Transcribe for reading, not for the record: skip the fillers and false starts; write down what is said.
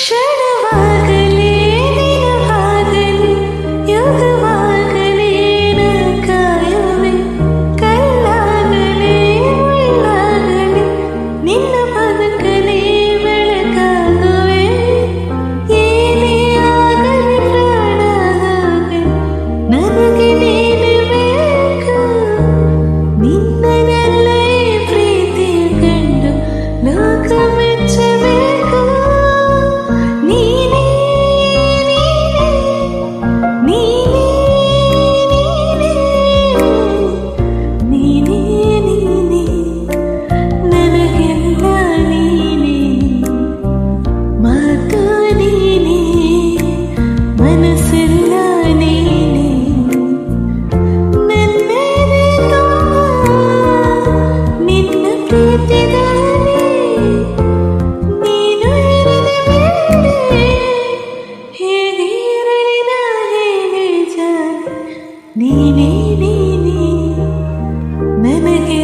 ಕ್ಷಣವಾಗಲಿ ದಿನವಾಗಲಿ ಯುಗವಾಗಲಿ ಕಾಯುವೆ ಕಲ್ಲಾಗಲಿ ಮುಳ್ಳಾಗಲಿ ನಿನ್ನ ಬದುಕಲಿ ಬೆಳಕಾಗುವೆ ಏನೇ ಆಗಲಿ ಪ್ರಾಣ ಹೋಗಲಿ ನನಗೆ ನೀನು ಬೇಕು ನಿನ್ನನಲ್ಲೇ ಪ್ರೀತಿಯ ಕಂಡು ಲೋಕ ಮೆಚ್ಚಬೇಕು ನೀನೇ ನೀನೇ ನೀನೇ ನೀನೇ ನನಗೆಲ್ಲ ನೀನೇ ಮಾತು ನೀನೇ ಮನಸ್ಸೆಲ್ಲ ನೀನೇ ನನ್ನೆದೆ ತುಂಬ ನಿನ್ನ ಪ್ರೀತಿದಾನೆ ನೀನು ಇರದ ಮೇಲೆ ಹೇಗೆ ಇರಲಿ ನಾನೇನೆ ಜಾನೆ ನೀನೇ ನೀನೇ ನನಗೆ